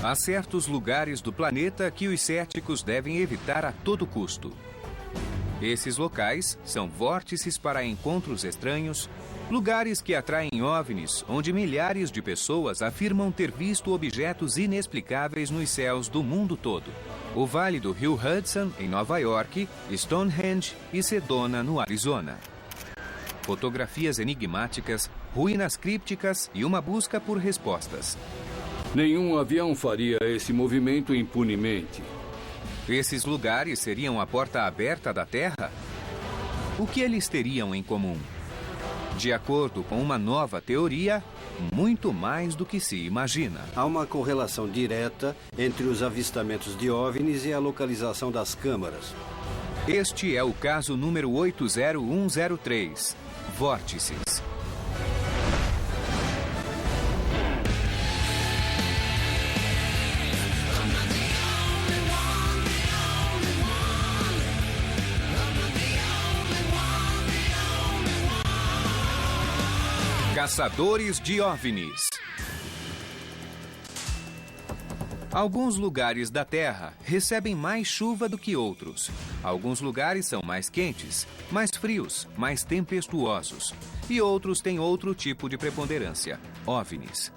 Há certos lugares do planeta que os céticos devem evitar a todo custo. Esses locais são vórtices para encontros estranhos, lugares que atraem OVNIs, onde milhares de pessoas afirmam ter visto objetos inexplicáveis nos céus do mundo todo. O Vale do Rio Hudson, em Nova York, Stonehenge e Sedona, no Arizona. Fotografias enigmáticas, ruínas crípticas e uma busca por respostas. Nenhum avião faria esse movimento impunemente. Esses lugares seriam a porta aberta da Terra? O que eles teriam em comum? De acordo com uma nova teoria, muito mais do que se imagina. Há uma correlação direta entre os avistamentos de OVNIs e a localização das câmaras. Este é o caso número 80103, Vórtices. Caçadores de OVNIs. Alguns lugares da Terra recebem mais chuva do que outros. Alguns lugares são mais quentes, mais frios, mais tempestuosos. E outros têm outro tipo de preponderância, OVNIs.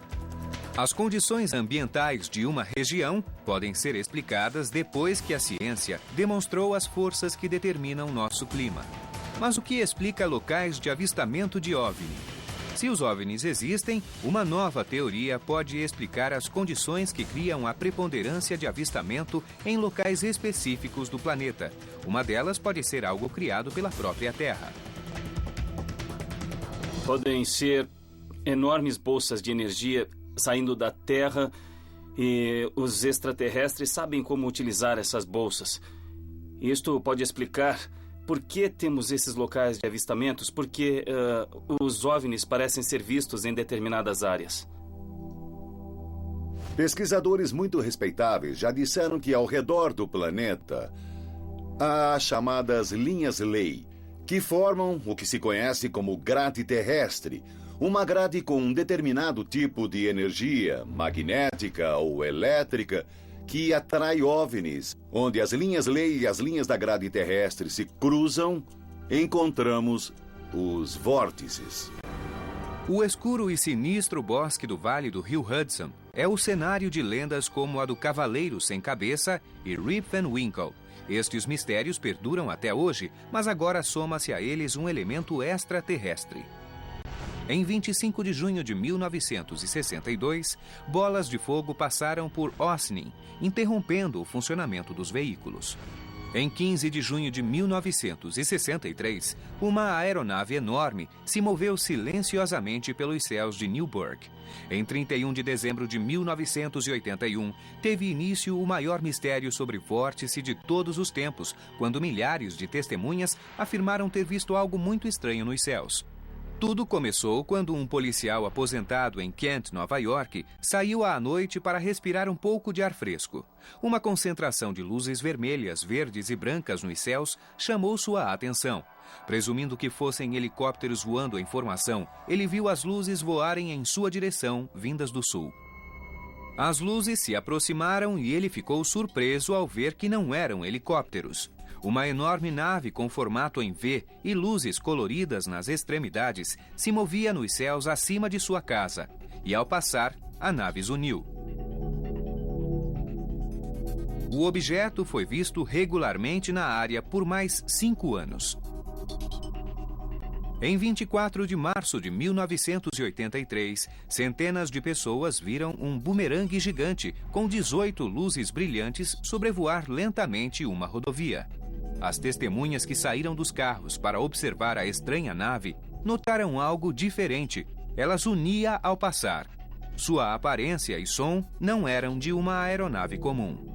As condições ambientais de uma região podem ser explicadas depois que a ciência demonstrou as forças que determinam nosso clima. Mas o que explica locais de avistamento de OVNI? Se os OVNIs existem, uma nova teoria pode explicar as condições que criam a preponderância de avistamento em locais específicos do planeta. Uma delas pode ser algo criado pela própria Terra. Podem ser enormes bolsas de energia saindo da Terra e os extraterrestres sabem como utilizar essas bolsas. Isto pode explicar por que temos esses locais de avistamentos, porque os OVNIs parecem ser vistos em determinadas áreas. Pesquisadores muito respeitáveis já disseram que ao redor do planeta há as chamadas linhas-lei, que formam o que se conhece como grade terrestre, uma grade com um determinado tipo de energia, magnética ou elétrica, que atrai OVNIs. Onde as linhas-lei e as linhas da grade terrestre se cruzam, encontramos os vórtices. O escuro e sinistro bosque do Vale do Rio Hudson é o cenário de lendas como a do Cavaleiro Sem Cabeça e Rip Van Winkle. Estes mistérios perduram até hoje, mas agora soma-se a eles um elemento extraterrestre. Em 25 de junho de 1962, bolas de fogo passaram por Ossining, interrompendo o funcionamento dos veículos. Em 15 de junho de 1963, uma aeronave enorme se moveu silenciosamente pelos céus de Newburgh. Em 31 de dezembro de 1981, teve início o maior mistério sobre vórtice de todos os tempos, quando milhares de testemunhas afirmaram ter visto algo muito estranho nos céus. Tudo começou quando um policial aposentado em Kent, Nova York, saiu à noite para respirar um pouco de ar fresco. Uma concentração de luzes vermelhas, verdes e brancas nos céus chamou sua atenção. Presumindo que fossem helicópteros voando em formação, ele viu as luzes voarem em sua direção, vindas do sul. As luzes se aproximaram e ele ficou surpreso ao ver que não eram helicópteros. Uma enorme nave com formato em V e luzes coloridas nas extremidades se movia nos céus acima de sua casa. E ao passar, a nave zuniu. O objeto foi visto regularmente na área por mais 5 anos. Em 24 de março de 1983, centenas de pessoas viram um bumerangue gigante com 18 luzes brilhantes sobrevoar lentamente uma rodovia. As testemunhas que saíram dos carros para observar a estranha nave notaram algo diferente. Ela zunia ao passar. Sua aparência e som não eram de uma aeronave comum.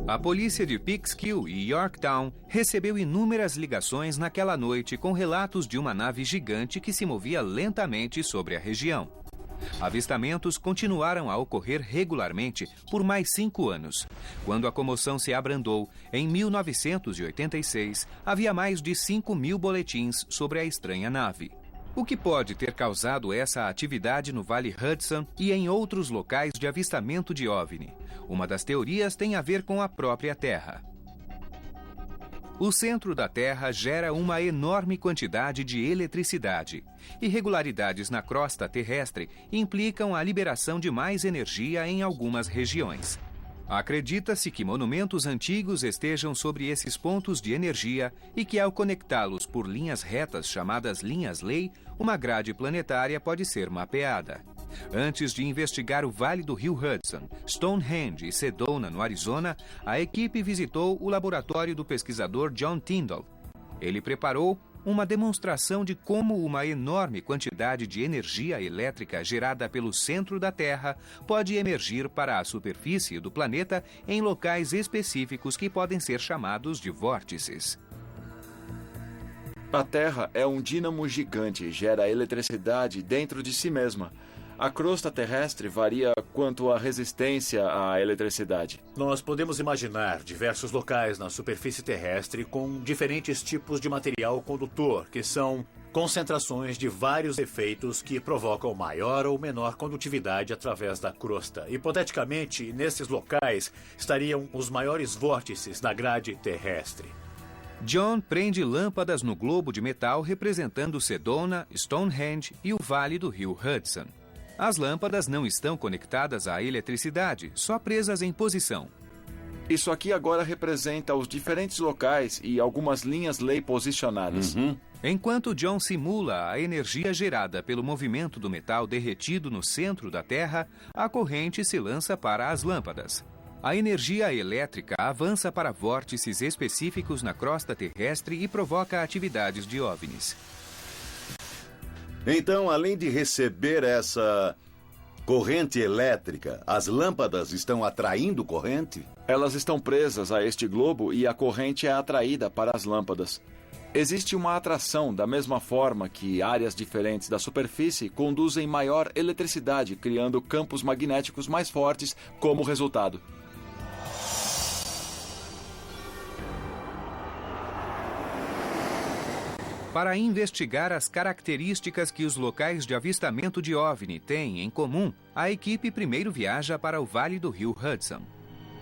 A polícia de Peekskill e Yorktown recebeu inúmeras ligações naquela noite com relatos de uma nave gigante que se movia lentamente sobre a região. Avistamentos continuaram a ocorrer regularmente por mais 5 anos. Quando a comoção se abrandou, em 1986, havia mais de 5.000 boletins sobre a estranha nave. O que pode ter causado essa atividade no Vale Hudson e em outros locais de avistamento de OVNI? Uma das teorias tem a ver com a própria Terra. O centro da Terra gera uma enorme quantidade de eletricidade. Irregularidades na crosta terrestre implicam a liberação de mais energia em algumas regiões. Acredita-se que monumentos antigos estejam sobre esses pontos de energia e que, ao conectá-los por linhas retas chamadas linhas-lei, uma grade planetária pode ser mapeada. Antes de investigar o Vale do Rio Hudson, Stonehenge e Sedona, no Arizona, a equipe visitou o laboratório do pesquisador John Tyndall. Ele preparou uma demonstração de como uma enorme quantidade de energia elétrica gerada pelo centro da Terra pode emergir para a superfície do planeta em locais específicos que podem ser chamados de vórtices. A Terra é um dínamo gigante e gera eletricidade dentro de si mesma. A crosta terrestre varia quanto à resistência à eletricidade. Nós podemos imaginar diversos locais na superfície terrestre com diferentes tipos de material condutor, que são concentrações de vários efeitos que provocam maior ou menor condutividade através da crosta. Hipoteticamente, nesses locais estariam os maiores vórtices da grade terrestre. John prende lâmpadas no globo de metal representando Sedona, Stonehenge e o Vale do Rio Hudson. As lâmpadas não estão conectadas à eletricidade, só presas em posição. Isso aqui agora representa os diferentes locais e algumas linhas-lei posicionadas. Enquanto John simula a energia gerada pelo movimento do metal derretido no centro da Terra, a corrente se lança para as lâmpadas. A energia elétrica avança para vórtices específicos na crosta terrestre e provoca atividades de OVNIs. Então, além de receber essa corrente elétrica, as lâmpadas estão atraindo corrente? Elas estão presas a este globo e a corrente é atraída para as lâmpadas. Existe uma atração da mesma forma que áreas diferentes da superfície conduzem maior eletricidade, criando campos magnéticos mais fortes como resultado. Para investigar as características que os locais de avistamento de OVNI têm em comum, a equipe primeiro viaja para o Vale do Rio Hudson.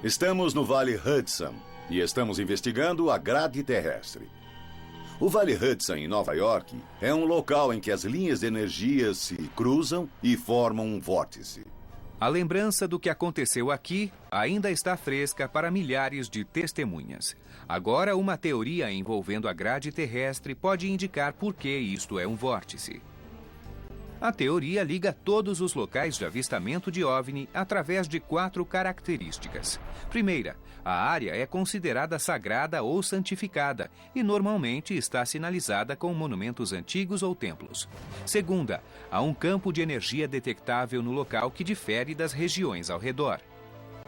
Estamos no Vale Hudson e estamos investigando a grade terrestre. O Vale Hudson, em Nova York, é um local em que as linhas de energia se cruzam e formam um vórtice. A lembrança do que aconteceu aqui ainda está fresca para milhares de testemunhas. Agora, uma teoria envolvendo a grade terrestre pode indicar por que isto é um vórtice. A teoria liga todos os locais de avistamento de OVNI através de 4 características. Primeira, a área é considerada sagrada ou santificada e normalmente está sinalizada com monumentos antigos ou templos. Segunda, há um campo de energia detectável no local que difere das regiões ao redor.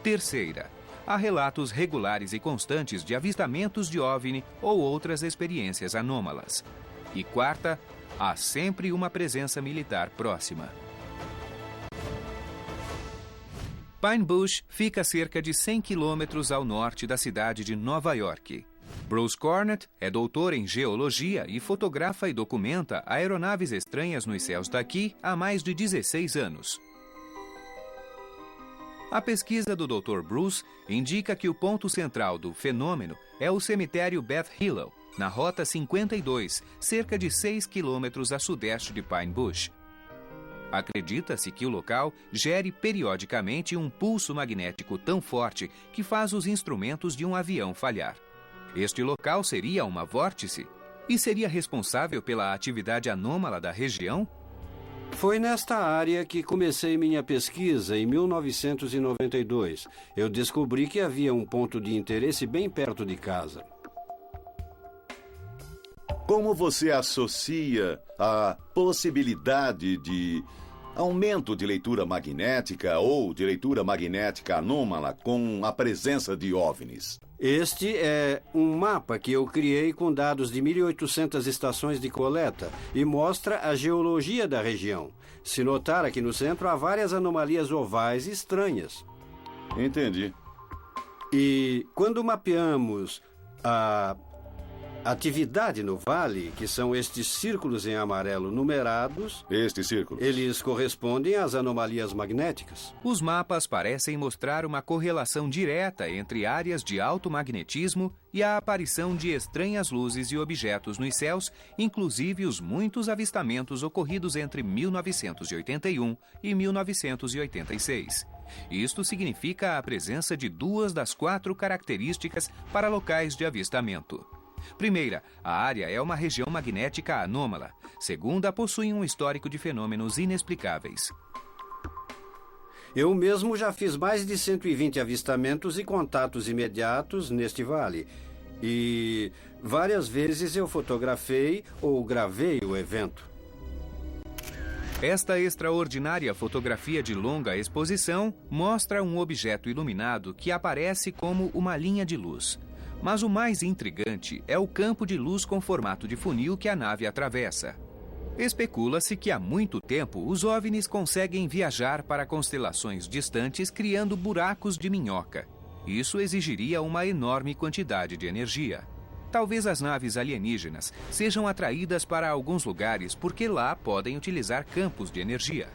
Terceira, há relatos regulares e constantes de avistamentos de OVNI ou outras experiências anômalas. E quarta, há sempre uma presença militar próxima. Pine Bush fica a cerca de 100 quilômetros ao norte da cidade de Nova York. Bruce Cornett é doutor em geologia e fotografa e documenta aeronaves estranhas nos céus daqui há mais de 16 anos. A pesquisa do Dr. Bruce indica que o ponto central do fenômeno é o cemitério Beth Hillel, na Rota 52, cerca de 6 quilômetros a sudeste de Pine Bush. Acredita-se que o local gere periodicamente um pulso magnético tão forte que faz os instrumentos de um avião falhar. Este local seria uma vórtice? E seria responsável pela atividade anômala da região? Foi nesta área que comecei minha pesquisa em 1992. Eu descobri que havia um ponto de interesse bem perto de casa. Como você associa a possibilidade de aumento de leitura magnética ou de leitura magnética anômala com a presença de OVNIs? Este é um mapa que eu criei com dados de 1.800 estações de coleta e mostra a geologia da região. Se notar, aqui no centro há várias anomalias ovais estranhas. Entendi. E quando mapeamos a atividade no vale, que são estes círculos em amarelo numerados. Estes círculos? Eles correspondem às anomalias magnéticas. Os mapas parecem mostrar uma correlação direta entre áreas de alto magnetismo e a aparição de estranhas luzes e objetos nos céus, inclusive os muitos avistamentos ocorridos entre 1981 e 1986. Isto significa a presença de 2 das 4 características para locais de avistamento. Primeira, a área é uma região magnética anômala. Segunda, possui um histórico de fenômenos inexplicáveis. Eu mesmo já fiz mais de 120 avistamentos e contatos imediatos neste vale. E várias vezes eu fotografei ou gravei o evento. Esta extraordinária fotografia de longa exposição mostra um objeto iluminado que aparece como uma linha de luz. Mas o mais intrigante é o campo de luz com formato de funil que a nave atravessa. Especula-se que há muito tempo os OVNIs conseguem viajar para constelações distantes criando buracos de minhoca. Isso exigiria uma enorme quantidade de energia. Talvez as naves alienígenas sejam atraídas para alguns lugares porque lá podem utilizar campos de energia.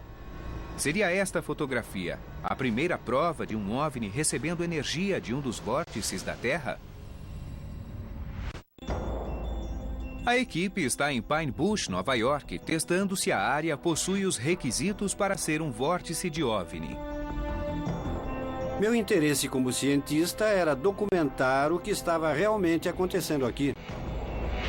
Seria esta fotografia a primeira prova de um OVNI recebendo energia de um dos vórtices da Terra? A equipe está em Pine Bush, Nova York, testando se a área possui os requisitos para ser um vórtice de OVNI. Meu interesse como cientista era documentar o que estava realmente acontecendo aqui.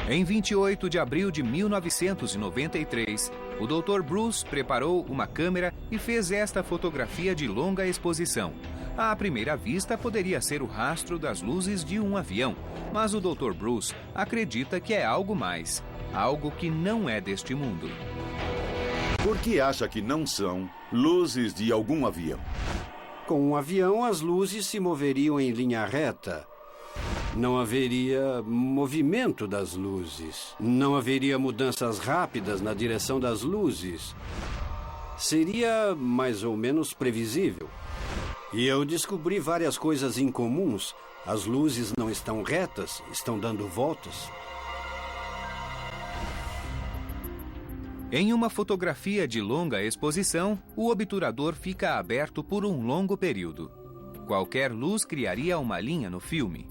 Em 28 de abril de 1993, o Dr. Bruce preparou uma câmera e fez esta fotografia de longa exposição. À primeira vista, poderia ser o rastro das luzes de um avião, mas o Dr. Bruce acredita que é algo mais, algo que não é deste mundo. Por que acha que não são luzes de algum avião? Com um avião, as luzes se moveriam em linha reta. Não haveria movimento das luzes. Não haveria mudanças rápidas na direção das luzes. Seria mais ou menos previsível. E eu descobri várias coisas incomuns. As luzes não estão retas, estão dando voltas. Em uma fotografia de longa exposição, o obturador fica aberto por um longo período. Qualquer luz criaria uma linha no filme.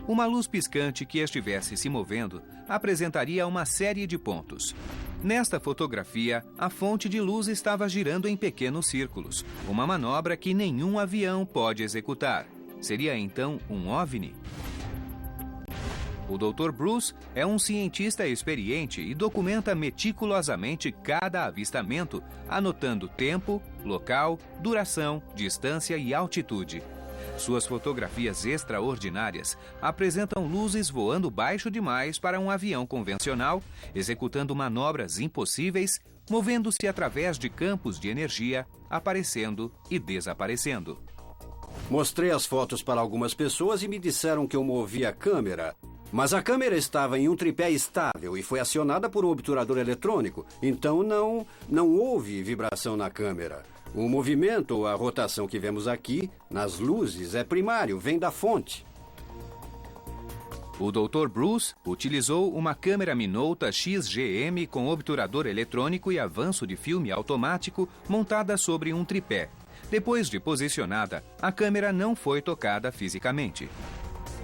Uma luz piscante que estivesse se movendo apresentaria uma série de pontos. Nesta fotografia, a fonte de luz estava girando em pequenos círculos, uma manobra que nenhum avião pode executar. Seria então um OVNI? O Dr. Bruce é um cientista experiente e documenta meticulosamente cada avistamento, anotando tempo, local, duração, distância e altitude. Suas fotografias extraordinárias apresentam luzes voando baixo demais para um avião convencional, executando manobras impossíveis, movendo-se através de campos de energia, aparecendo e desaparecendo. Mostrei as fotos para algumas pessoas e me disseram que eu movi a câmera. Mas a câmera estava em um tripé estável e foi acionada por um obturador eletrônico, então não houve vibração na câmera. O movimento ou a rotação que vemos aqui, nas luzes, é primário, vem da fonte. O Dr. Bruce utilizou uma câmera Minolta XGM com obturador eletrônico e avanço de filme automático montada sobre um tripé. Depois de posicionada, a câmera não foi tocada fisicamente.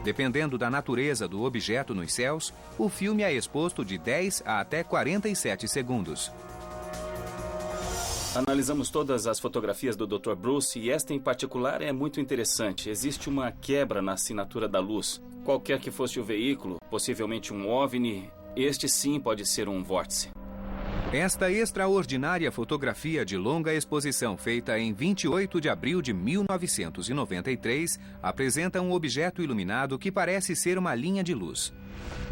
Dependendo da natureza do objeto nos céus, o filme é exposto de 10 a até 47 segundos. Analisamos todas as fotografias do Dr. Bruce e esta em particular é muito interessante. Existe uma quebra na assinatura da luz. Qualquer que fosse o veículo, possivelmente um OVNI, este sim pode ser um vórtice. Esta extraordinária fotografia de longa exposição feita em 28 de abril de 1993 apresenta um objeto iluminado que parece ser uma linha de luz.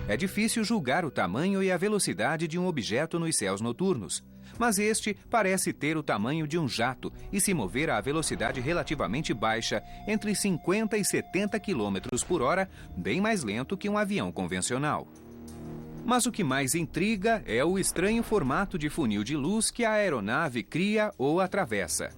É difícil julgar o tamanho e a velocidade de um objeto nos céus noturnos, mas este parece ter o tamanho de um jato e se mover a velocidade relativamente baixa, entre 50 e 70 km por hora, bem mais lento que um avião convencional. Mas o que mais intriga é o estranho formato de funil de luz que a aeronave cria ou atravessa.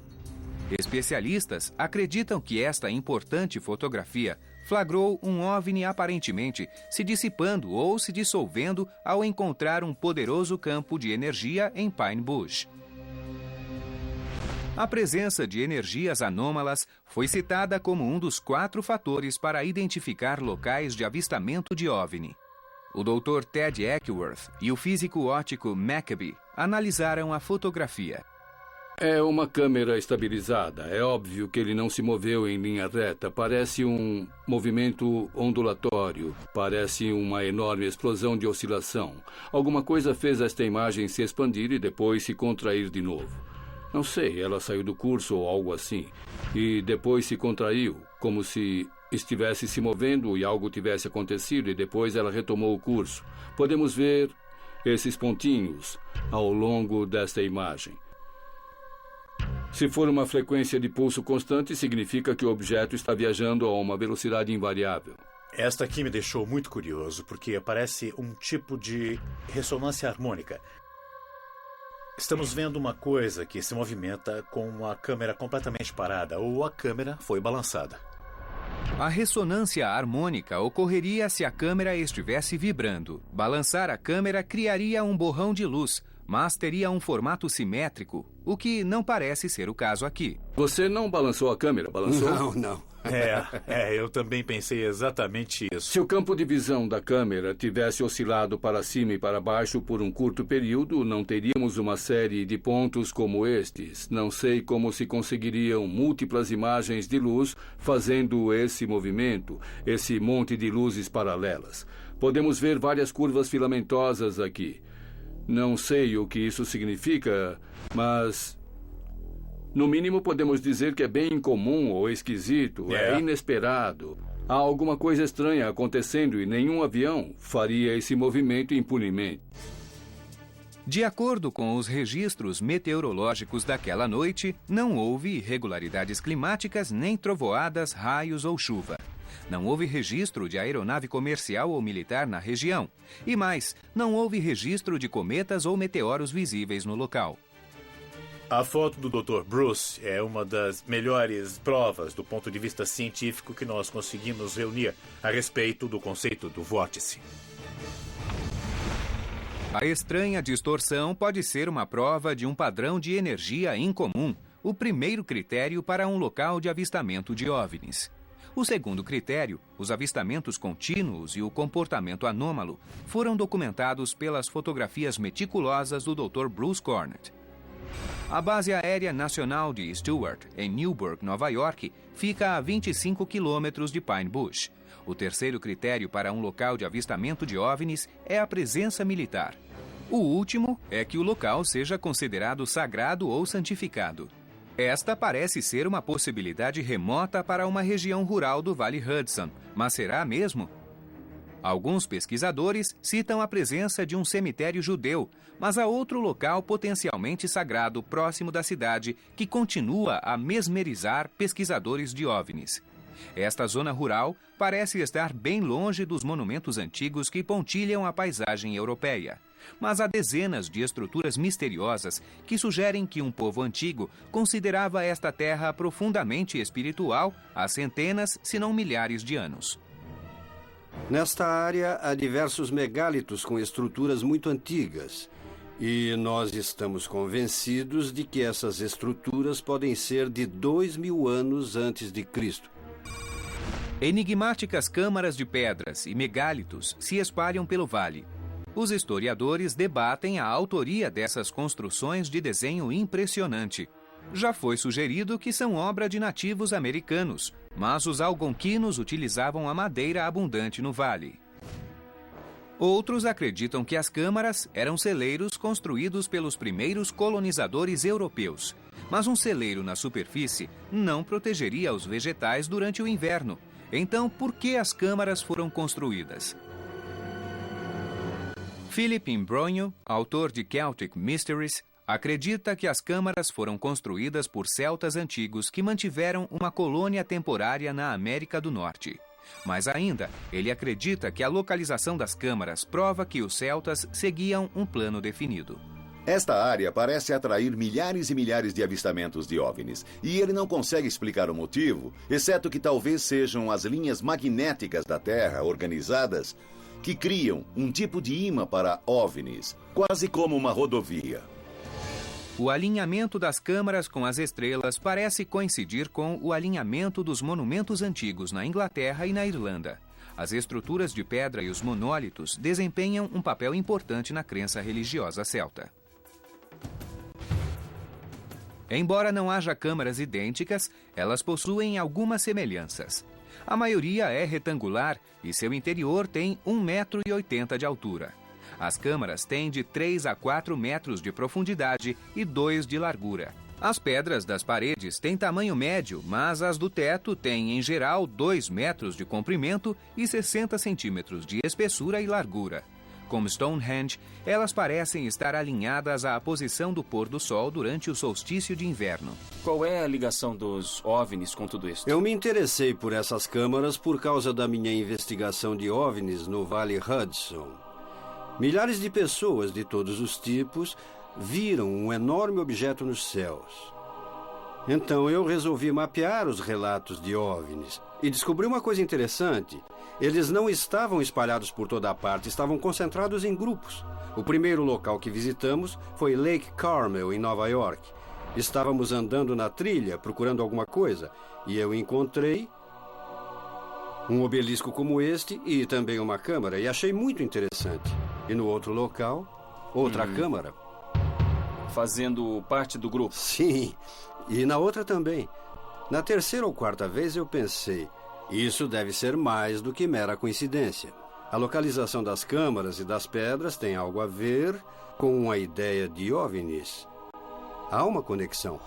Especialistas acreditam que esta importante fotografia flagrou um OVNI aparentemente se dissipando ou se dissolvendo ao encontrar um poderoso campo de energia em Pine Bush. A presença de energias anômalas foi citada como um dos 4 fatores para identificar locais de avistamento de OVNI. O Dr. Ted Eckworth e o físico óptico Maccabee analisaram a fotografia. É uma câmera estabilizada. É óbvio que ele não se moveu em linha reta. Parece um movimento ondulatório. Parece uma enorme explosão de oscilação. Alguma coisa fez esta imagem se expandir e depois se contrair de novo. Não sei, ela saiu do curso ou algo assim. E depois se contraiu, como se estivesse se movendo e algo tivesse acontecido, e depois ela retomou o curso. Podemos ver esses pontinhos ao longo desta imagem. Se for uma frequência de pulso constante, significa que o objeto está viajando a uma velocidade invariável. Esta aqui me deixou muito curioso, porque parece um tipo de ressonância harmônica. Estamos vendo uma coisa que se movimenta com a câmera completamente parada, ou a câmera foi balançada. A ressonância harmônica ocorreria se a câmera estivesse vibrando. Balançar a câmera criaria um borrão de luz, mas teria um formato simétrico, o que não parece ser o caso aqui. Você não balançou a câmera, balançou? Não. Eu também pensei exatamente isso. Se o campo de visão da câmera tivesse oscilado para cima e para baixo por um curto período, não teríamos uma série de pontos como estes. Não sei como se conseguiriam múltiplas imagens de luz fazendo esse movimento, esse monte de luzes paralelas. Podemos ver várias curvas filamentosas aqui. Não sei o que isso significa, mas no mínimo podemos dizer que é bem incomum ou esquisito, é inesperado. Há alguma coisa estranha acontecendo e nenhum avião faria esse movimento impunemente. De acordo com os registros meteorológicos daquela noite, não houve irregularidades climáticas, nem trovoadas, raios ou chuva. Não houve registro de aeronave comercial ou militar na região. E mais, não houve registro de cometas ou meteoros visíveis no local. A foto do Dr. Bruce é uma das melhores provas do ponto de vista científico que nós conseguimos reunir a respeito do conceito do vórtice. A estranha distorção pode ser uma prova de um padrão de energia incomum, o primeiro critério para um local de avistamento de OVNIs. O segundo critério, os avistamentos contínuos e o comportamento anômalo, foram documentados pelas fotografias meticulosas do Dr. Bruce Cornett. A Base Aérea Nacional de Stewart, em Newburgh, Nova York, fica a 25 quilômetros de Pine Bush. O terceiro critério para um local de avistamento de OVNIs é a presença militar. O último é que o local seja considerado sagrado ou santificado. Esta parece ser uma possibilidade remota para uma região rural do Vale Hudson, mas será mesmo? Alguns pesquisadores citam a presença de um cemitério judeu, mas há outro local potencialmente sagrado próximo da cidade que continua a mesmerizar pesquisadores de OVNIs. Esta zona rural parece estar bem longe dos monumentos antigos que pontilham a paisagem europeia. Mas há dezenas de estruturas misteriosas que sugerem que um povo antigo considerava esta terra profundamente espiritual há centenas, se não milhares de anos. Nesta área há diversos megálitos com estruturas muito antigas. E nós estamos convencidos de que essas estruturas podem ser de 2000 anos antes de Cristo. Enigmáticas câmaras de pedras e megálitos se espalham pelo vale. Os historiadores debatem a autoria dessas construções de desenho impressionante. Já foi sugerido que são obra de nativos americanos, mas os algonquinos utilizavam a madeira abundante no vale. Outros acreditam que as câmaras eram celeiros construídos pelos primeiros colonizadores europeus. Mas um celeiro na superfície não protegeria os vegetais durante o inverno. Então, por que as câmaras foram construídas? Philip Imbrogno, autor de Celtic Mysteries, acredita que as câmaras foram construídas por celtas antigos que mantiveram uma colônia temporária na América do Norte. Mais ainda, ele acredita que a localização das câmaras prova que os celtas seguiam um plano definido. Esta área parece atrair milhares e milhares de avistamentos de OVNIs, e ele não consegue explicar o motivo, exceto que talvez sejam as linhas magnéticas da Terra organizadas que criam um tipo de imã para OVNIs, quase como uma rodovia. O alinhamento das câmaras com as estrelas parece coincidir com o alinhamento dos monumentos antigos na Inglaterra e na Irlanda. As estruturas de pedra e os monólitos desempenham um papel importante na crença religiosa celta. Embora não haja câmaras idênticas, elas possuem algumas semelhanças. A maioria é retangular e seu interior tem 1,80 m de altura. As câmaras têm de 3 a 4 metros de profundidade e 2 de largura. As pedras das paredes têm tamanho médio, mas as do teto têm, em geral, 2 metros de comprimento e 60 centímetros de espessura e largura. Como Stonehenge, elas parecem estar alinhadas à posição do pôr do sol durante o solstício de inverno. Qual é a ligação dos OVNIs com tudo isso? Eu me interessei por essas câmaras por causa da minha investigação de OVNIs no Vale Hudson. Milhares de pessoas de todos os tipos viram um enorme objeto nos céus. Então eu resolvi mapear os relatos de OVNIs e descobri uma coisa interessante. Eles não estavam espalhados por toda a parte, estavam concentrados em grupos. O primeiro local que visitamos foi Lake Carmel, em Nova York. Estávamos andando na trilha, procurando alguma coisa, e eu encontrei um obelisco como este e também uma câmara, e achei muito interessante. E no outro local, outra câmara. Fazendo parte do grupo? Sim, e na outra também. Na terceira ou quarta vez eu pensei, isso deve ser mais do que mera coincidência. A localização das câmaras e das pedras tem algo a ver com a ideia de OVNIs. Há uma conexão.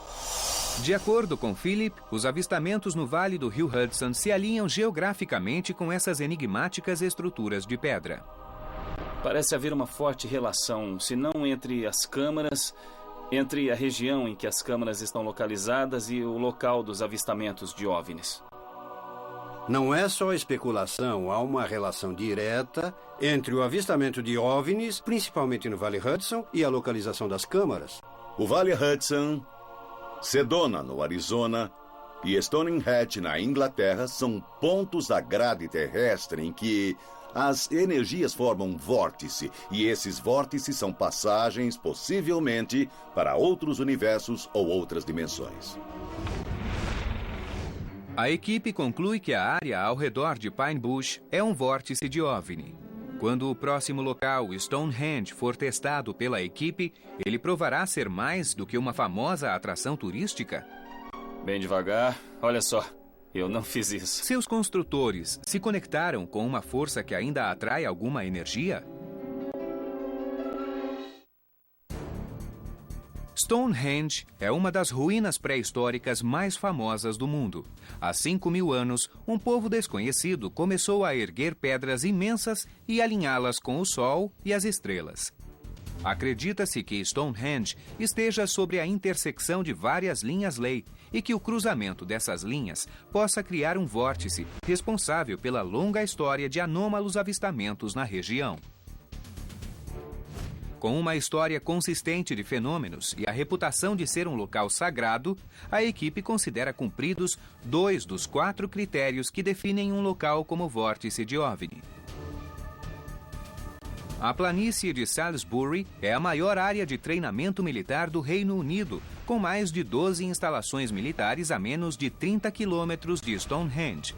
De acordo com Philip, os avistamentos no Vale do Rio Hudson se alinham geograficamente com essas enigmáticas estruturas de pedra. Parece haver uma forte relação, se não entre as câmaras, entre a região em que as câmaras estão localizadas e o local dos avistamentos de OVNIs. Não é só especulação, há uma relação direta entre o avistamento de OVNIs, principalmente no Vale Hudson, e a localização das câmaras. O Vale Hudson, Sedona, no Arizona, e Stonehenge, na Inglaterra, são pontos da grade terrestre em que as energias formam um vórtice, e esses vórtices são passagens, possivelmente, para outros universos ou outras dimensões. A equipe conclui que a área ao redor de Pine Bush é um vórtice de OVNI. Quando o próximo local, Stonehenge, for testado pela equipe, ele provará ser mais do que uma famosa atração turística? Bem devagar, olha só. Eu não fiz isso. Seus construtores se conectaram com uma força que ainda atrai alguma energia? Stonehenge é uma das ruínas pré-históricas mais famosas do mundo. Há 5.000 anos, um povo desconhecido começou a erguer pedras imensas e alinhá-las com o Sol e as estrelas. Acredita-se que Stonehenge esteja sobre a intersecção de várias linhas-lei e que o cruzamento dessas linhas possa criar um vórtice responsável pela longa história de anômalos avistamentos na região. Com uma história consistente de fenômenos e a reputação de ser um local sagrado, a equipe considera cumpridos 2 dos 4 critérios que definem um local como vórtice de OVNI. A planície de Salisbury é a maior área de treinamento militar do Reino Unido, com mais de 12 instalações militares a menos de 30 quilômetros de Stonehenge.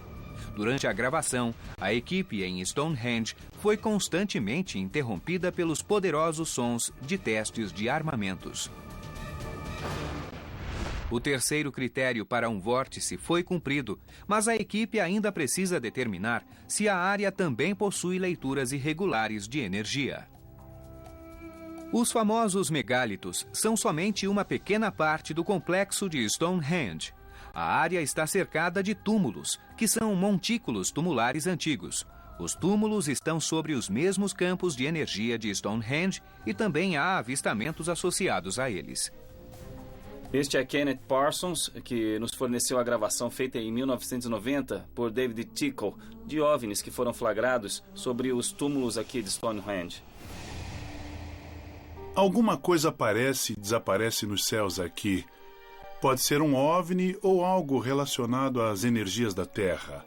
Durante a gravação, a equipe em Stonehenge foi constantemente interrompida pelos poderosos sons de testes de armamentos. O terceiro critério para um vórtice foi cumprido, mas a equipe ainda precisa determinar se a área também possui leituras irregulares de energia. Os famosos megálitos são somente uma pequena parte do complexo de Stonehenge. A área está cercada de túmulos, que são montículos tumulares antigos. Os túmulos estão sobre os mesmos campos de energia de Stonehenge e também há avistamentos associados a eles. Este é Kenneth Parsons, que nos forneceu a gravação feita em 1990 por David Tickle, de OVNIs que foram flagrados sobre os túmulos aqui de Stonehenge. Alguma coisa aparece e desaparece nos céus aqui. Pode ser um OVNI ou algo relacionado às energias da Terra.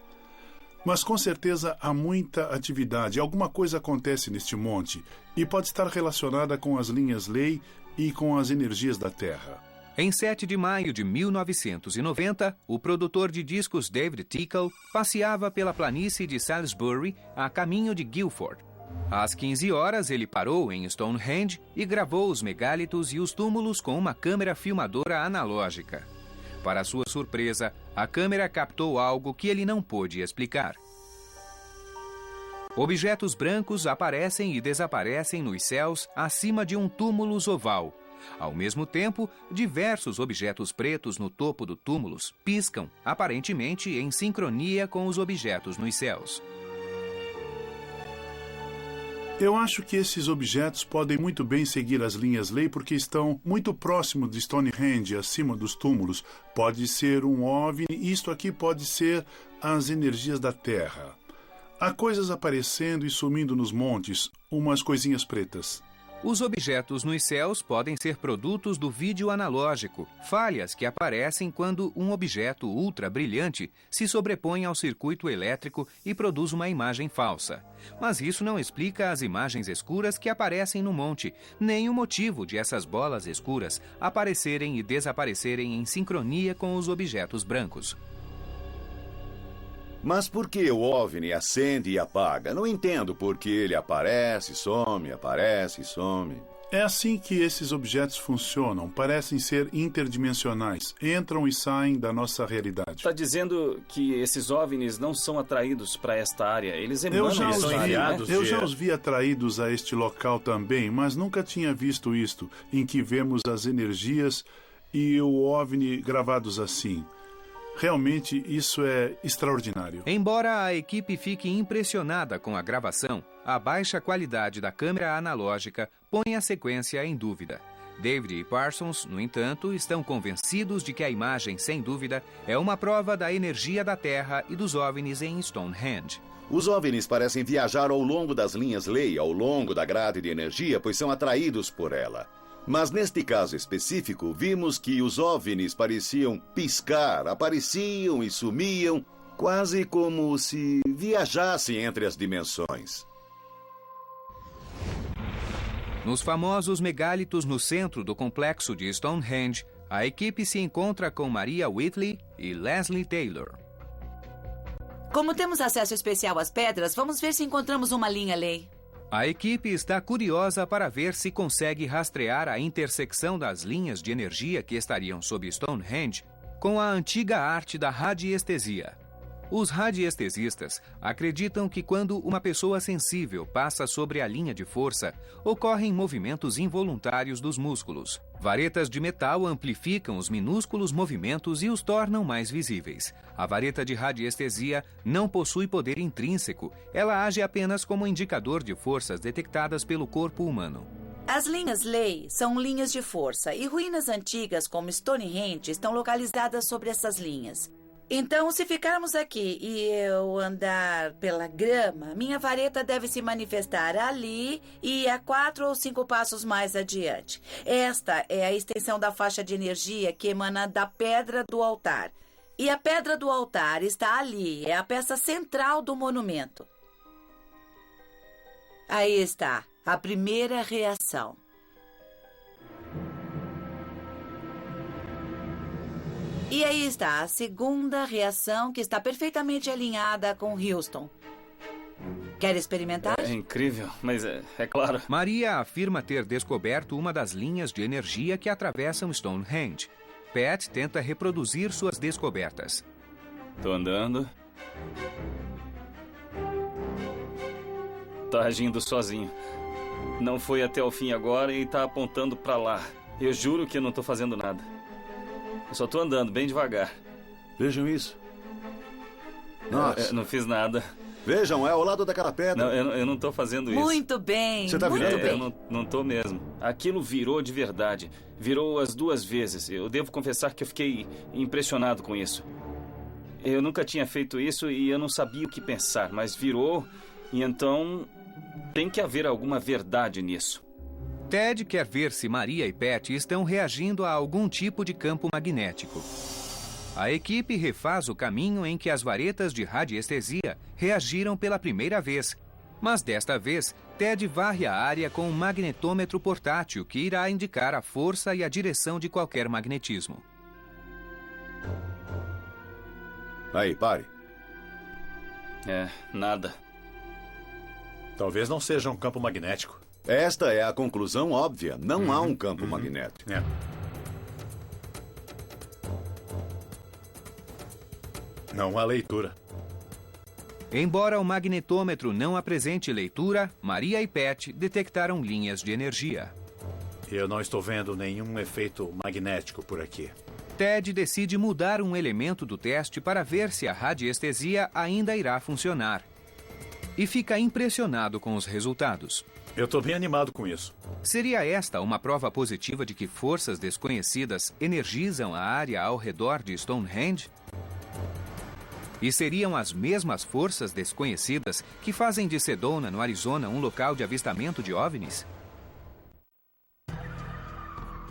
Mas com certeza há muita atividade. Alguma coisa acontece neste monte e pode estar relacionada com as linhas Ley e com as energias da Terra. Em 7 de maio de 1990, o produtor de discos David Tickle passeava pela planície de Salisbury a caminho de Guilford. Às 15 horas, ele parou em Stonehenge e gravou os megálitos e os túmulos com uma câmera filmadora analógica. Para sua surpresa, a câmera captou algo que ele não pôde explicar. Objetos brancos aparecem e desaparecem nos céus acima de um túmulo oval. Ao mesmo tempo, diversos objetos pretos no topo do túmulos piscam, aparentemente em sincronia com os objetos nos céus. Eu acho que esses objetos podem muito bem seguir as linhas Ley porque estão muito próximo de Stonehenge, acima dos túmulos. Pode ser um OVNI, isto aqui pode ser as energias da Terra. Há coisas aparecendo e sumindo nos montes, umas coisinhas pretas. Os objetos nos céus podem ser produtos do vídeo analógico, falhas que aparecem quando um objeto ultra brilhante se sobrepõe ao circuito elétrico e produz uma imagem falsa. Mas isso não explica as imagens escuras que aparecem no monte, nem o motivo de essas bolas escuras aparecerem e desaparecerem em sincronia com os objetos brancos. Mas por que o OVNI acende e apaga? Não entendo por que ele aparece, some, aparece e some. É assim que esses objetos funcionam. Parecem ser interdimensionais. Entram e saem da nossa realidade. Está dizendo que esses OVNIs não são atraídos para esta área? Eles emanam Eu já os vi atraídos a este local também, mas nunca tinha visto isto, em que vemos as energias e o OVNI gravados assim. Realmente, isso é extraordinário. Embora a equipe fique impressionada com a gravação, a baixa qualidade da câmera analógica põe a sequência em dúvida. David e Parsons, no entanto, estão convencidos de que a imagem, sem dúvida, é uma prova da energia da Terra e dos OVNIs em Stonehenge. Os OVNIs parecem viajar ao longo das linhas Ley, ao longo da grade de energia, pois são atraídos por ela. Mas neste caso específico, vimos que os OVNIs pareciam piscar, apareciam e sumiam, quase como se viajassem entre as dimensões. Nos famosos megálitos no centro do complexo de Stonehenge, a equipe se encontra com Maria Whitley e Leslie Taylor. Como temos acesso especial às pedras, vamos ver se encontramos uma linha Ley. A equipe está curiosa para ver se consegue rastrear a intersecção das linhas de energia que estariam sob Stonehenge com a antiga arte da radiestesia. Os radiestesistas acreditam que quando uma pessoa sensível passa sobre a linha de força, ocorrem movimentos involuntários dos músculos. Varetas de metal amplificam os minúsculos movimentos e os tornam mais visíveis. A vareta de radiestesia não possui poder intrínseco, ela age apenas como indicador de forças detectadas pelo corpo humano. As linhas Ley são linhas de força e ruínas antigas como Stonehenge estão localizadas sobre essas linhas. Então, se ficarmos aqui e eu andar pela grama, minha vareta deve se manifestar ali e a 4 ou 5 passos mais adiante. Esta é a extensão da faixa de energia que emana da pedra do altar. E a pedra do altar está ali, é a peça central do monumento. Aí está, a primeira reação. E aí está a segunda reação que está perfeitamente alinhada com Houston. Quer experimentar? É incrível, mas é claro. Maria afirma ter descoberto uma das linhas de energia que atravessam Stonehenge. Pat tenta reproduzir suas descobertas. Tô andando. Tá agindo sozinho. Não foi até o fim agora e tá apontando pra lá. Eu juro que eu não tô fazendo nada. Eu só tô andando bem devagar. Vejam isso. Nossa. Eu não fiz nada. Vejam, é ao lado daquela pedra. Não, eu não tô fazendo isso. Muito bem. Você tá virando? Eu não tô mesmo. Aquilo virou de verdade. Virou as 2 vezes. Eu devo confessar que eu fiquei impressionado com isso. Eu nunca tinha feito isso e eu não sabia o que pensar, mas virou e então tem que haver alguma verdade nisso. Ted quer ver se Maria e Pat estão reagindo a algum tipo de campo magnético. A equipe refaz o caminho em que as varetas de radiestesia reagiram pela primeira vez, mas desta vez, Ted varre a área com um magnetômetro portátil que irá indicar a força e a direção de qualquer magnetismo. Aí, pare. Nada. Talvez não seja um campo magnético. Esta é a conclusão óbvia. Não há um campo magnético. Não há leitura. Embora o magnetômetro não apresente leitura, Maria e Pat detectaram linhas de energia. Eu não estou vendo nenhum efeito magnético por aqui. Ted decide mudar um elemento do teste para ver se a radiestesia ainda irá funcionar. E fica impressionado com os resultados. Eu estou bem animado com isso. Seria esta uma prova positiva de que forças desconhecidas energizam a área ao redor de Stonehenge? E seriam as mesmas forças desconhecidas que fazem de Sedona, no Arizona, um local de avistamento de OVNIs?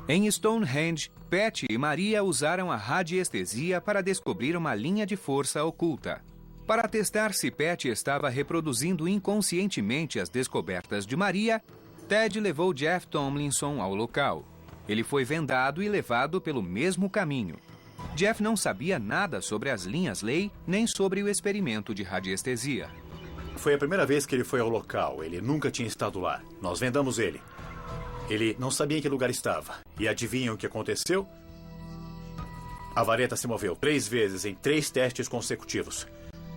Em Stonehenge, Pat e Maria usaram a radiestesia para descobrir uma linha de força oculta. Para testar se Pat estava reproduzindo inconscientemente as descobertas de Maria, Ted levou Jeff Tomlinson ao local. Ele foi vendado e levado pelo mesmo caminho. Jeff não sabia nada sobre as linhas Ley, nem sobre o experimento de radiestesia. Foi a primeira vez que ele foi ao local. Ele nunca tinha estado lá. Nós vendamos ele. Ele não sabia em que lugar estava. E adivinham o que aconteceu? A vareta se moveu 3 vezes em 3 testes consecutivos.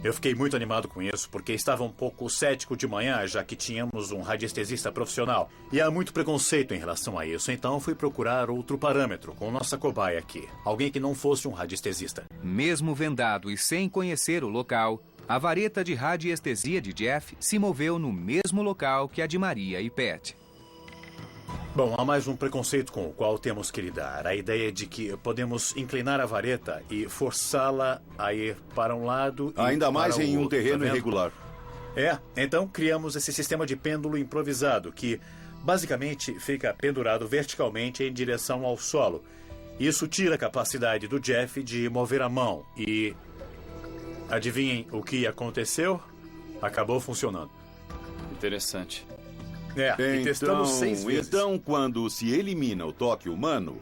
Eu fiquei muito animado com isso, porque estava um pouco cético de manhã, já que tínhamos um radiestesista profissional. E há muito preconceito em relação a isso, então fui procurar outro parâmetro com nossa cobaia aqui. Alguém que não fosse um radiestesista. Mesmo vendado e sem conhecer o local, a vareta de radiestesia de Jeff se moveu no mesmo local que a de Maria e Pat. Bom, há mais um preconceito com o qual temos que lidar. A ideia de que podemos inclinar a vareta e forçá-la a ir para um lado e ainda mais para em o um outro, terreno tá vendo? irregular. Então criamos esse sistema de pêndulo improvisado que basicamente fica pendurado verticalmente em direção ao solo. Isso tira a capacidade do Jeff de mover a mão e... adivinhem o que aconteceu? Acabou funcionando. Interessante. E testamos 6 vezes. Então, quando se elimina o toque humano,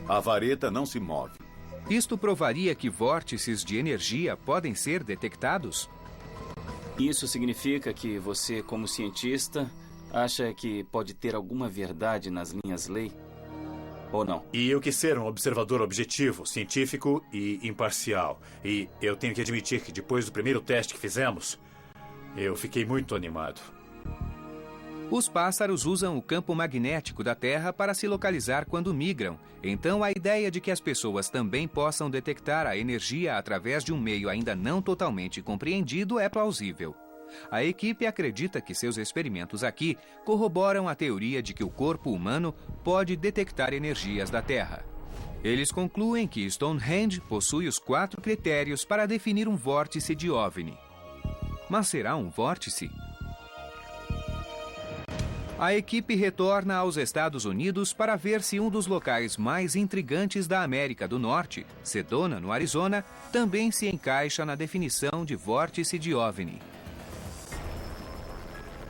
a vareta não se move. Isto provaria que vórtices de energia podem ser detectados? Isso significa que você, como cientista, acha que pode ter alguma verdade nas linhas Ley? Ou não? E eu quis ser um observador objetivo, científico e imparcial. E eu tenho que admitir que depois do primeiro teste que fizemos, eu fiquei muito animado. Os pássaros usam o campo magnético da Terra para se localizar quando migram. Então, a ideia de que as pessoas também possam detectar a energia através de um meio ainda não totalmente compreendido é plausível. A equipe acredita que seus experimentos aqui corroboram a teoria de que o corpo humano pode detectar energias da Terra. Eles concluem que Stonehenge possui os 4 critérios para definir um vórtice de OVNI. Mas será um vórtice? A equipe retorna aos Estados Unidos para ver se um dos locais mais intrigantes da América do Norte, Sedona, no Arizona, também se encaixa na definição de vórtice de OVNI.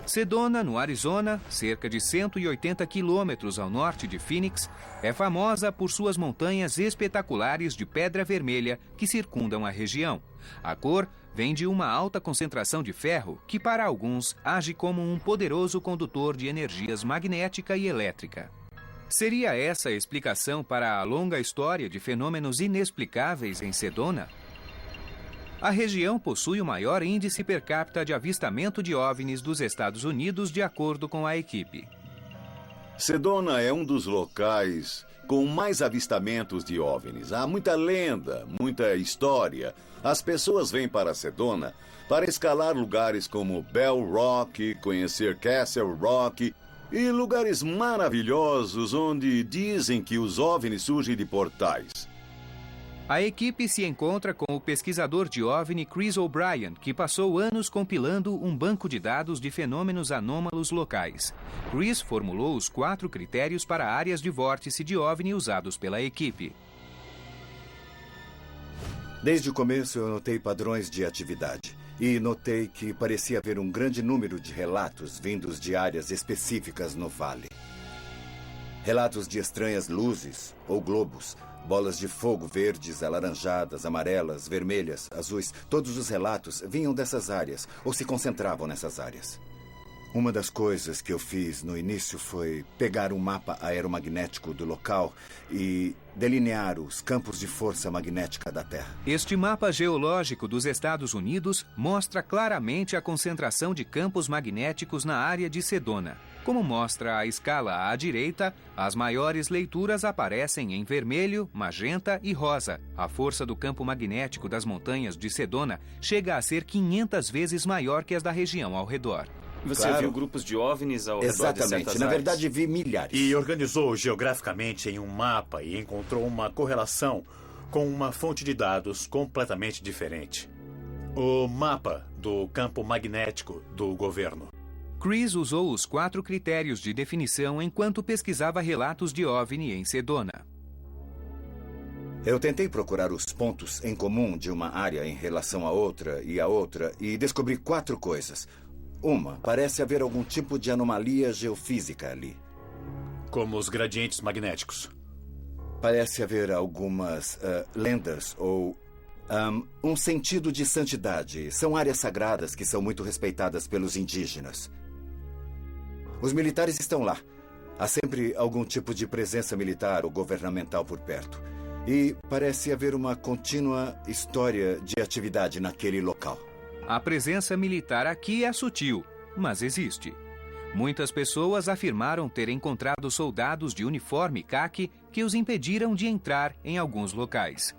Sedona, no Arizona, cerca de 180 quilômetros ao norte de Phoenix, é famosa por suas montanhas espetaculares de pedra vermelha que circundam a região. A cor vem de uma alta concentração de ferro que, para alguns, age como um poderoso condutor de energias magnética e elétrica. Seria essa a explicação para a longa história de fenômenos inexplicáveis em Sedona? A região possui o maior índice per capita de avistamento de OVNIs dos Estados Unidos, de acordo com a equipe. Sedona é um dos locais com mais avistamentos de OVNIs. Há muita lenda, muita história. As pessoas vêm para Sedona para escalar lugares como Bell Rock, conhecer Castle Rock e lugares maravilhosos onde dizem que os OVNIs surgem de portais. A equipe se encontra com o pesquisador de OVNI Chris O'Brien, que passou anos compilando um banco de dados de fenômenos anômalos locais. Chris formulou os 4 critérios para áreas de vórtice de OVNI usados pela equipe. Desde o começo eu notei padrões de atividade. E notei que parecia haver um grande número de relatos vindos de áreas específicas no vale. Relatos de estranhas luzes ou globos, bolas de fogo verdes, alaranjadas, amarelas, vermelhas, azuis. Todos os relatos vinham dessas áreas ou se concentravam nessas áreas. Uma das coisas que eu fiz no início foi pegar um mapa aeromagnético do local e delinear os campos de força magnética da Terra. Este mapa geológico dos Estados Unidos mostra claramente a concentração de campos magnéticos na área de Sedona. Como mostra a escala à direita, as maiores leituras aparecem em vermelho, magenta e rosa. A força do campo magnético das montanhas de Sedona chega a ser 500 vezes maior que as da região ao redor. Você viu grupos de OVNIs ao redor de certas áreas? Exatamente. Na verdade, vi milhares. E organizou geograficamente em um mapa e encontrou uma correlação com uma fonte de dados completamente diferente. O mapa do campo magnético do governo. Chris usou os 4 critérios de definição enquanto pesquisava relatos de OVNI em Sedona. Eu tentei procurar os pontos em comum de uma área em relação à outra e descobri 4 coisas. Uma, parece haver algum tipo de anomalia geofísica ali. Como os gradientes magnéticos. Parece haver algumas lendas ou um sentido de santidade. São áreas sagradas que são muito respeitadas pelos indígenas. Os militares estão lá. Há sempre algum tipo de presença militar ou governamental por perto. E parece haver uma contínua história de atividade naquele local. A presença militar aqui é sutil, mas existe. Muitas pessoas afirmaram ter encontrado soldados de uniforme caqui que os impediram de entrar em alguns locais.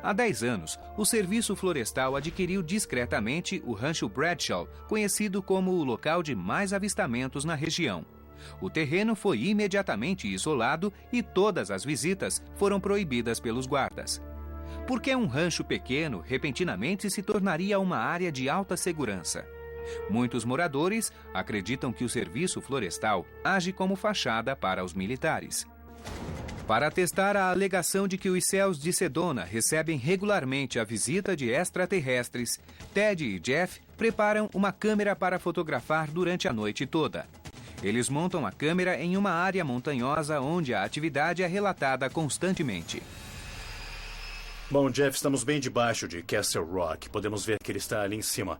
Há 10 anos, o Serviço Florestal adquiriu discretamente o Rancho Bradshaw, conhecido como o local de mais avistamentos na região. O terreno foi imediatamente isolado e todas as visitas foram proibidas pelos guardas. Por que um rancho pequeno repentinamente se tornaria uma área de alta segurança? Muitos moradores acreditam que o Serviço Florestal age como fachada para os militares. Para testar a alegação de que os céus de Sedona recebem regularmente a visita de extraterrestres, Ted e Jeff preparam uma câmera para fotografar durante a noite toda. Eles montam a câmera em uma área montanhosa onde a atividade é relatada constantemente. Bom, Jeff, estamos bem debaixo de Castle Rock. Podemos ver que ele está ali em cima.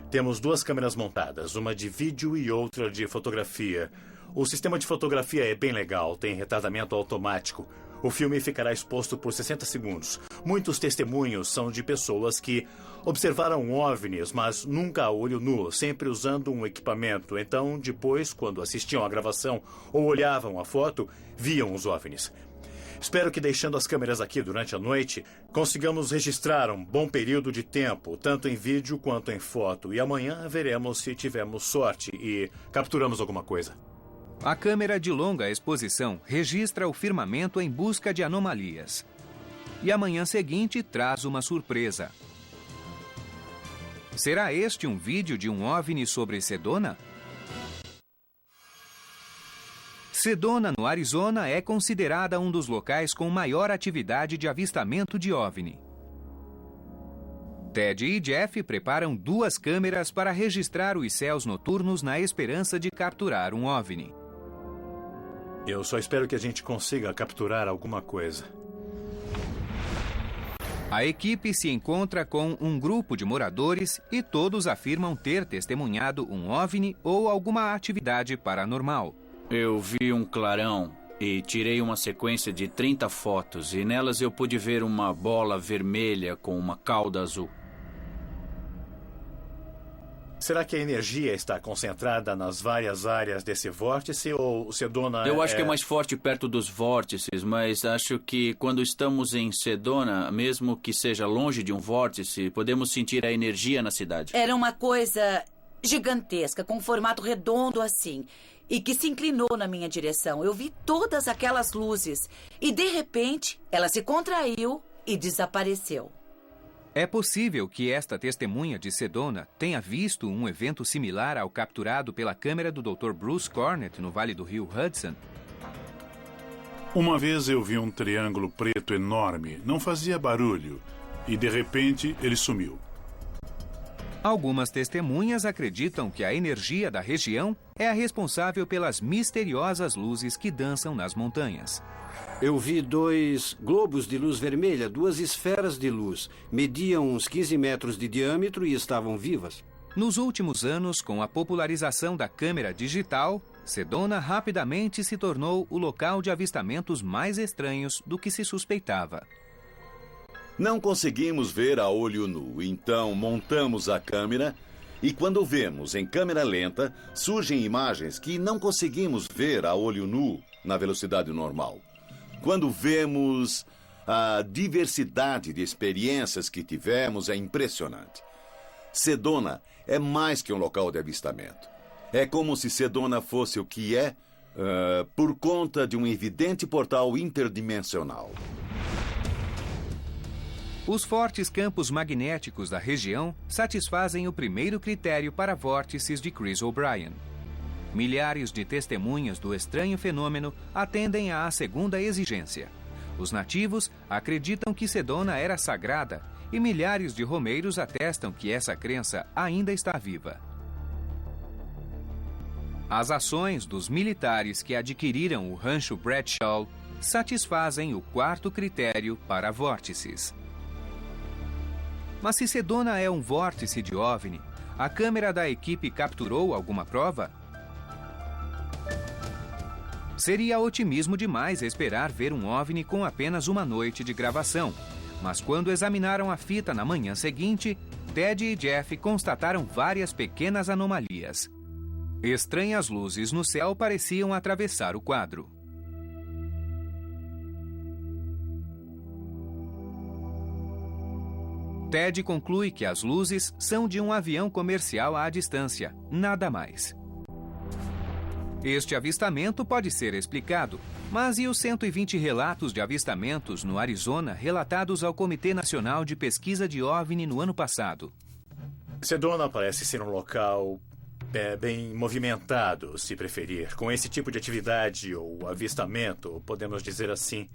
Temos 2 câmeras montadas, uma de vídeo e outra de fotografia. O sistema de fotografia é bem legal, tem retardamento automático. O filme ficará exposto por 60 segundos. Muitos testemunhos são de pessoas que observaram OVNIs, mas nunca a olho nu, sempre usando um equipamento. Então, depois, quando assistiam à gravação ou olhavam a foto, viam os OVNIs. Espero que, deixando as câmeras aqui durante a noite, consigamos registrar um bom período de tempo, tanto em vídeo quanto em foto. E amanhã veremos se tivemos sorte e capturamos alguma coisa. A câmera de longa exposição registra o firmamento em busca de anomalias. E a manhã seguinte traz uma surpresa. Será este um vídeo de um OVNI sobre Sedona? Sedona, no Arizona, é considerada um dos locais com maior atividade de avistamento de OVNI. Ted e Jeff preparam 2 câmeras para registrar os céus noturnos na esperança de capturar um OVNI. Eu só espero que a gente consiga capturar alguma coisa. A equipe se encontra com um grupo de moradores e todos afirmam ter testemunhado um OVNI ou alguma atividade paranormal. Eu vi um clarão e tirei uma sequência de 30 fotos e nelas eu pude ver uma bola vermelha com uma cauda azul. Será que a energia está concentrada nas várias áreas desse vórtice ou Sedona Eu acho que é mais forte perto dos vórtices, mas acho que quando estamos em Sedona, mesmo que seja longe de um vórtice, podemos sentir a energia na cidade. Era uma coisa gigantesca, com um formato redondo assim, e que se inclinou na minha direção. Eu vi todas aquelas luzes e, de repente, ela se contraiu e desapareceu. É possível que esta testemunha de Sedona tenha visto um evento similar ao capturado pela câmera do Dr. Bruce Cornett no Vale do Rio Hudson? Uma vez eu vi um triângulo preto enorme, não fazia barulho, e de repente ele sumiu. Algumas testemunhas acreditam que a energia da região é a responsável pelas misteriosas luzes que dançam nas montanhas. Eu vi 2 globos de luz vermelha, 2 esferas de luz. Mediam uns 15 metros de diâmetro e estavam vivas. Nos últimos anos, com a popularização da câmera digital, Sedona rapidamente se tornou o local de avistamentos mais estranhos do que se suspeitava. Não conseguimos ver a olho nu, então montamos a câmera e quando vemos em câmera lenta, surgem imagens que não conseguimos ver a olho nu na velocidade normal. Quando vemos a diversidade de experiências que tivemos, é impressionante. Sedona é mais que um local de avistamento. É como se Sedona fosse o que é por conta de um evidente portal interdimensional. Os fortes campos magnéticos da região satisfazem o primeiro critério para vórtices de Chris O'Brien. Milhares de testemunhas do estranho fenômeno atendem à segunda exigência. Os nativos acreditam que Sedona era sagrada e milhares de romeiros atestam que essa crença ainda está viva. As ações dos militares que adquiriram o rancho Bradshaw satisfazem o quarto critério para vórtices. Mas se Sedona é um vórtice de OVNI, a câmera da equipe capturou alguma prova? Seria otimismo demais esperar ver um OVNI com apenas uma noite de gravação. Mas quando examinaram a fita na manhã seguinte, Ted e Jeff constataram várias pequenas anomalias. Estranhas luzes no céu pareciam atravessar o quadro. Ted conclui que as luzes são de um avião comercial à distância, nada mais. Este avistamento pode ser explicado, mas e os 120 relatos de avistamentos no Arizona relatados ao Comitê Nacional de Pesquisa de OVNI no ano passado? Sedona parece ser um local bem movimentado, se preferir. Com esse tipo de atividade ou avistamento, podemos dizer assim.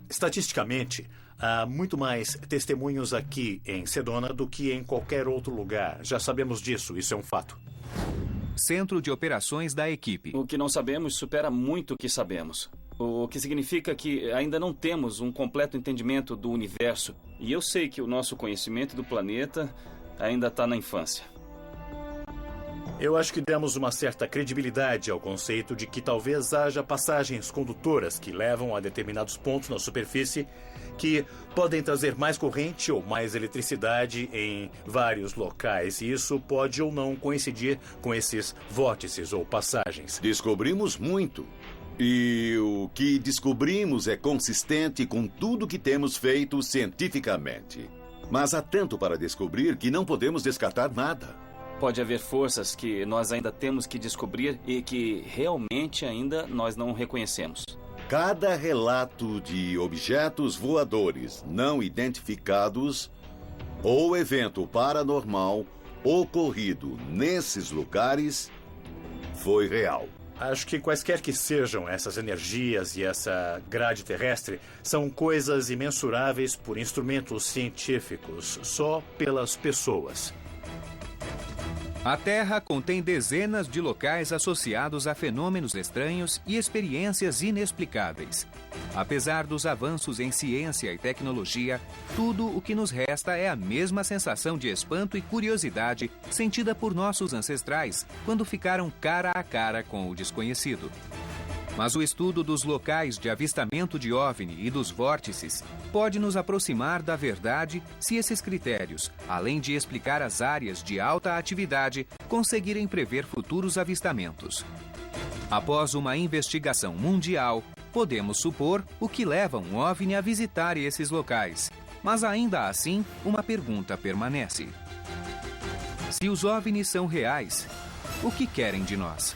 Estatisticamente, há muito mais testemunhos aqui em Sedona do que em qualquer outro lugar. Já sabemos disso, isso é um fato. Centro de Operações da equipe. O que não sabemos supera muito o que sabemos. O que significa que ainda não temos um completo entendimento do universo. E eu sei que o nosso conhecimento do planeta ainda está na infância. Eu acho que demos uma certa credibilidade ao conceito de que talvez haja passagens condutoras que levam a determinados pontos na superfície que podem trazer mais corrente ou mais eletricidade em vários locais. E isso pode ou não coincidir com esses vórtices ou passagens. Descobrimos muito. E o que descobrimos é consistente com tudo que temos feito cientificamente. Mas há tanto para descobrir que não podemos descartar nada. Pode haver forças que nós ainda temos que descobrir e que realmente ainda nós não reconhecemos. Cada relato de objetos voadores não identificados ou evento paranormal ocorrido nesses lugares foi real. Acho que quaisquer que sejam essas energias e essa grade terrestre são coisas imensuráveis por instrumentos científicos, só pelas pessoas. A Terra contém dezenas de locais associados a fenômenos estranhos e experiências inexplicáveis. Apesar dos avanços em ciência e tecnologia, tudo o que nos resta é a mesma sensação de espanto e curiosidade sentida por nossos ancestrais quando ficaram cara a cara com o desconhecido. Mas o estudo dos locais de avistamento de OVNI e dos vórtices pode nos aproximar da verdade se esses critérios, além de explicar as áreas de alta atividade, conseguirem prever futuros avistamentos. Após uma investigação mundial, podemos supor o que leva um OVNI a visitar esses locais. Mas ainda assim, uma pergunta permanece. Se os OVNIs são reais, o que querem de nós?